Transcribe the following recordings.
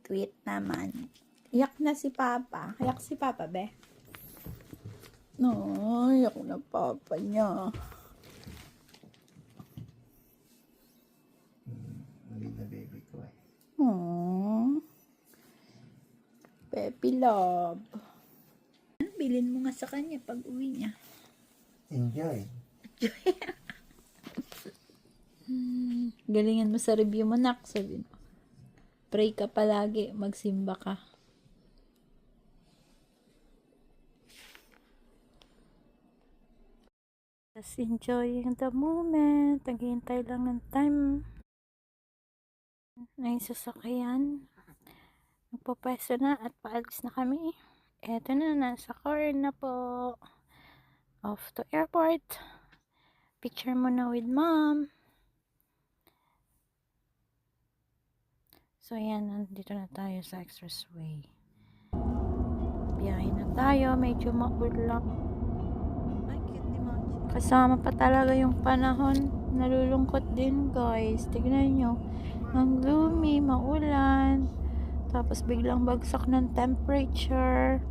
sweet naman. Iyak na si Papa. Iyak si Papa, be. No, iyak na Papa niya. Maliit na baby ko eh. Aww. Peppy love. Bilin mo nga sa kanya pag uwi niya. Enjoy. Galingan mo sa review mo, nak. Sabi mo. Pray ka palagi. Magsimba ka. Just enjoying the moment. Naghihintay lang ng time. Na yung sasakyan. Magpapwesto na at paalis na kami. Eto na, nasa car na po. Off to airport. Picture muna with mom. So yan, nandito na tayo sa expressway. Biyahe na tayo, medyo maulan. Kasama pa talaga yung panahon. Nalulungkot din guys. Tignan nyo. Ang gloomy, maulan. Tapos biglang bagsak ng temperature.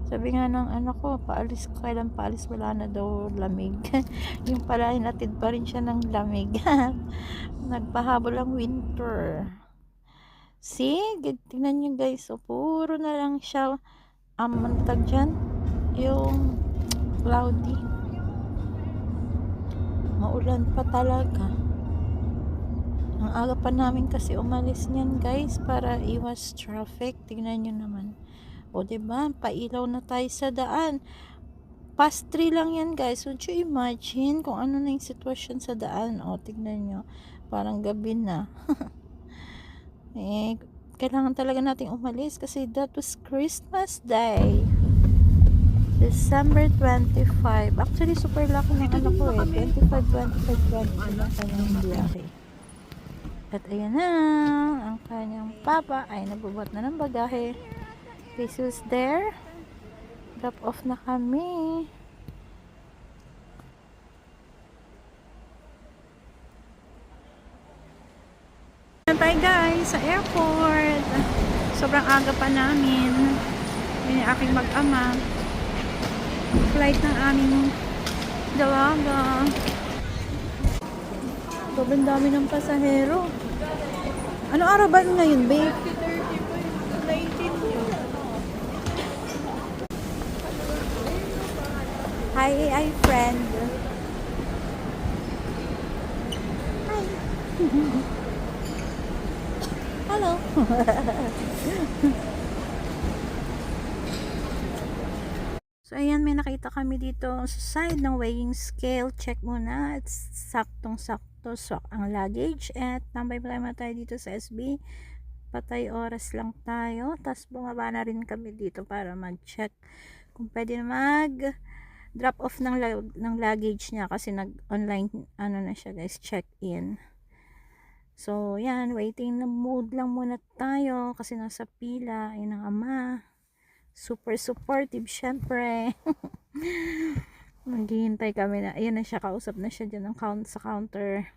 Sabi nga ng anak ko, paalis ko, kailan paalis, wala na daw lamig. Yung pala, hinatid pa rin siya ng lamig. Nagpahabol ang winter. See? Tingnan nyo guys. So, puro na lang siya mantag dyan. Yung cloudy. Maulan pa talaga. Ang aga pa namin kasi umalis niyan guys para iwas traffic. Tingnan nyo naman. O diba? Pailaw na tayo sa daan. Past 3 lang yan guys. Would you imagine kung ano na yung sitwasyon sa daan? O tingnan nyo. Parang gabi na. Kailangan talaga nating umalis kasi that was Christmas Day. December 25. Actually, super lucky ng anak ko eh. 25, 25, 20 na kanyang biyahe. At ayan na, ang kanyang papa ay nabubuhat na ng bagahe. Jesus there. Drop off na kami. Tayo guys sa airport. Sobrang aga pa namin. Yun yung aking mag-ama. Flight ng aming dalaga. Sobrang dami ng pasahero. Ano araw ba ngayon, babe? Hi, friend. Hi. Hello. So, ayan, may nakita kami dito sa side ng weighing scale. Check muna. It's saktong-sakto. So, ang luggage. At tambay pa tayo dito sa SB. Patay oras lang tayo. Tapos, bumaba na rin kami dito para mag-check kung pwede na mag-drop off ng luggage niya. Kasi nag-online, ano na siya guys, check-in. So, yan, waiting na mood lang muna tayo kasi nasa pila, yun ang ama. Super supportive, syempre. Maghihintay kami na, ayan na siya, kausap na siya dyan sa counter.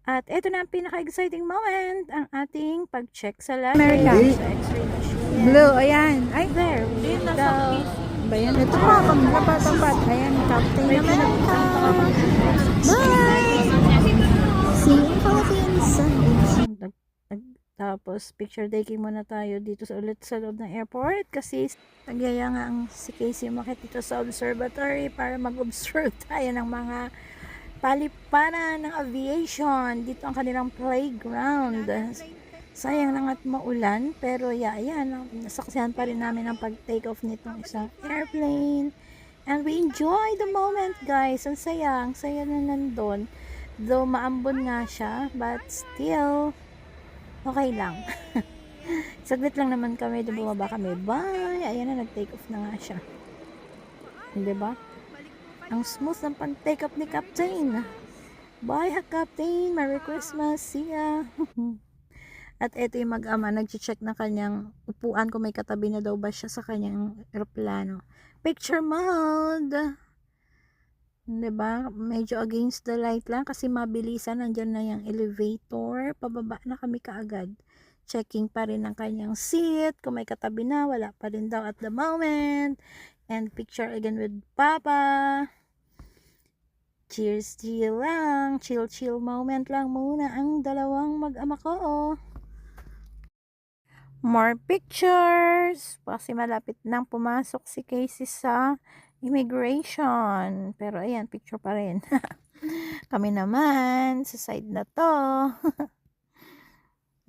At eto na ang pinaka-exciting moment, ang ating pag-check sa luggage. Sa x-ray machine. Blue, ayan. Ay, There, we go. bayan. Ito pa, pang-tapat. Ayan, captain naman. Bye! See you Philippines. Tapos picture taking muna tayo dito ulit sa loob ng airport kasi nagyaya nga ang si Casey umakit dito sa observatory para mag-observe tayo ng mga paliparan ng aviation. Dito ang kanilang playground. Sayang lang at maulan pero yan, nasaksihan pa rin namin ang pag-take off nitong isang airplane. And we enjoy the moment guys. Ang saya na nandun. Though maambon nga siya, but still okay lang. Saglit lang naman kami, bumaba kami. Bye! Ayan na, nag-take off na nga siya. Diba? Ang smooth ng pag-take off ni Captain. Bye ha, Captain! Merry Christmas! See ya! At eto yung mag-ama, nag-check na kanyang upuan kung may katabi na daw ba siya sa kanyang aeroplano. Picture mode! Diba? Medyo against the light lang kasi mabilisan. Nandyan na yung elevator. Pababa na kami kaagad. checking pa rin ang kanyang seat. Kung may katabi na, wala pa rin daw at the moment. And picture again with Papa. Cheers, chill lang. Chill moment lang muna ang dalawang mag-ama ko. More pictures. Kasi malapit nang pumasok si Casey sa immigration. Pero ayan, picture pa rin. Kami naman, sa side na to.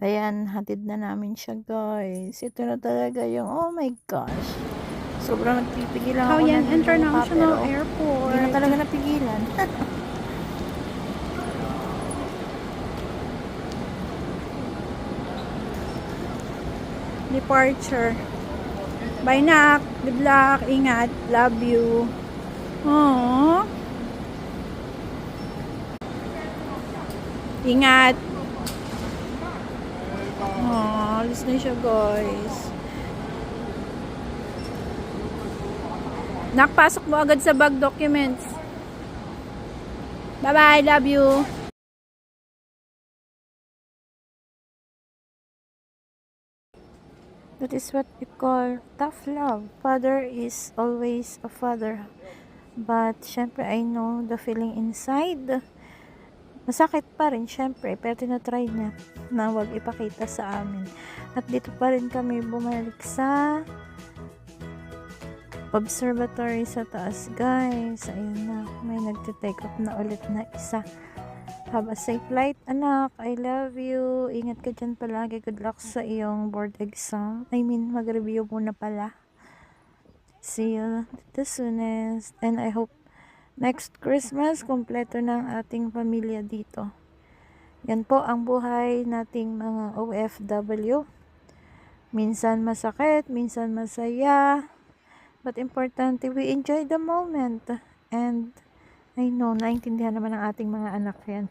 Ayan, hatid na namin siya, guys. Ito na talaga yung, oh my gosh. Sobrang nagpipigilan ako Cauyan ng International pero Airport. hindi na talaga napigilan. Departure. Bye, nak. Good luck. Ingat. Love you. Aww. Ingat. Aww, alis na siya, guys. Nakpasok mo agad sa bag documents. Bye-bye. Love you. That is what we call tough love. Father is always a father. But, syempre, I know the feeling inside. Masakit pa rin, syempre, pero tinatry niya na wag ipakita sa amin. At dito pa rin kami bumalik sa observatory sa taas, guys. Ayun na, may nagte-take off na ulit na isa. Have a safe flight, anak. I love you. Ingat ka dyan palagi. Good luck sa iyong board exam. I mean, mag-review muna pala. See you the soonest. And I hope next Christmas, kompleto ng ating pamilya dito. Yan po ang buhay nating mga OFW. Minsan masakit, minsan masaya. But importante, we enjoy the moment. And I know, naintindihan naman ng ating mga anak yan.